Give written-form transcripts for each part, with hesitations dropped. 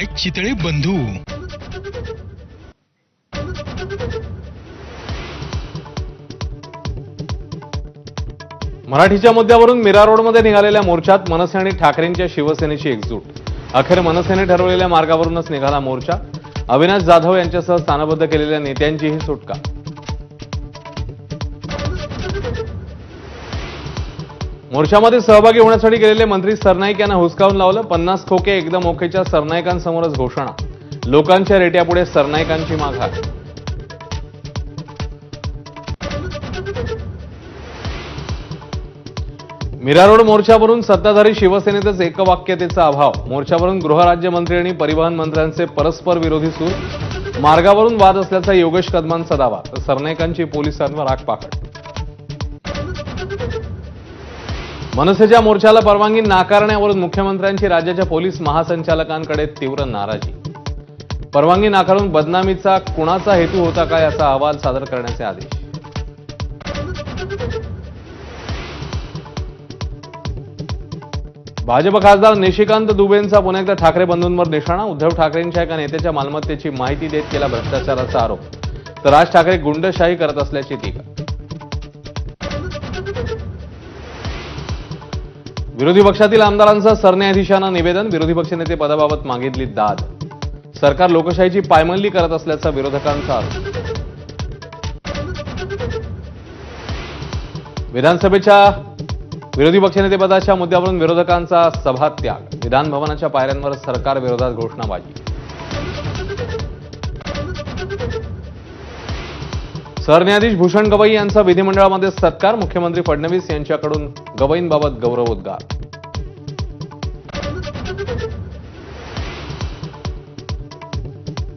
Bye Chitale बंधू। मराठीच्या मुद्द्यावरून मीरा रोडमध्ये निघालेल्या मोर्चात मनसे आणि ठाकरेंच्या शिवसेनेची एकजूट। अखेर मनसेने ठरवलेल्या मार्गावरूनच निघाला मोर्चा। अविनाश जाधव यांच्यासह स्थानबद्ध केलेल्या नेत्यांचीही सुटका। मोर्चामध्ये सहभागी होण्यासाठी गेलेले मंत्री सरनाईक यांना हुसकावून लावलं। 50 खोके एकदम ओकेच्या सरनाईकांसमोरच घोषणा। लोकांच्या रेट्यापुढे सरनाईकांची माघार। मीरा रोड मोर्चावरून सत्ताधारी शिवसेनेतच एकवाक्यतेचा अभाव। मोर्चावरून गृहराज्यमंत्री आणि परिवहन मंत्र्यांचे परस्पर विरोधी सूर। मार्गावरून वाद असल्याचा योगेश कदमांचा दावा, तर सरनाईकांची पोलिसांवर आगपाखड। मनसेच्या मोर्चाला परवानगी नाकारण्यावरून मुख्यमंत्र्यांची राज्याच्या पोलीस महासंचालकांकडे तीव्र नाराजी। परवानगी नाकारून बदनामीचा कुणाचा हेतू होता का याचा अहवाल सादर करण्याचे आदेश। भाजप खासदार निशिकांत दुबेंचा पुन्हा एकदा ठाकरे बंधूंवर निशाणा। उद्धव ठाकरेंच्या एका नेत्याच्या मालमत्तेची माहिती देत केला भ्रष्टाचाराचा आरोप, तर राज ठाकरे गुंडशाही करत असल्याची टीका। विरोधी पक्षातील आमदारांचं सरन्यायाधीशांना निवेदन। विरोधी पक्षनेते पदाबाबत मागितली दाद। सरकार लोकशाहीची पायमल्ली करत असल्याचा विरोधकांचा आरोप। विधानसभेच्या विरोधी पक्षनेतेपदाच्या मुद्द्यावरून विरोधकांचा सभात्याग। विधान भवनाच्या पायऱ्यांवर सरकार विरोधात घोषणाबाजी। सरन्यायाधीश भूषण गवई यांचा विधिमंडळामध्ये सत्कार। मुख्यमंत्री फडणवीस यांच्याकडून गवईंबाबत गौरवोद्गार।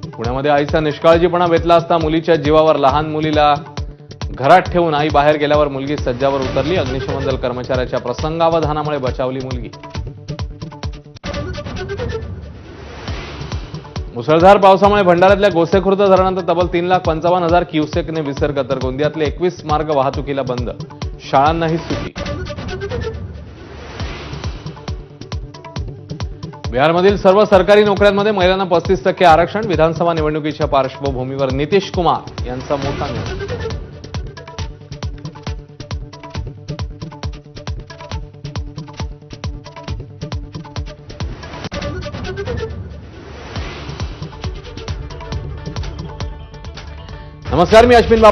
पुण्यामध्ये आईचा निष्काळजीपणा वेतला असता मुलीच्या जीवावर। लहान मुलीला घरात ठेवून आई बाहेर गेल्यावर मुलगी सज्जावर उतरली। अग्निशमन दल कर्मचाऱ्याच्या प्रसंगावधानामुळे बचावली मुलगी। मुसळधार पावसामुळे भंडाऱ्यातल्या गोसेखुर्द धरणात तब्बल 3,55,000 क्युसेकने विसर्ग, तर गोंदियातले 21 मार्ग वाहतुकीला बंद। शाळांनाही सुट्टी। बिहारमधील सर्व सरकारी नोकऱ्यांमध्ये महिलांना 35% आरक्षण। विधानसभा निवडणुकीच्या पार्श्वभूमीवर नितीश कुमार यांचा मोठा निर्णय। नमस्कार, मी अश्विन बापट।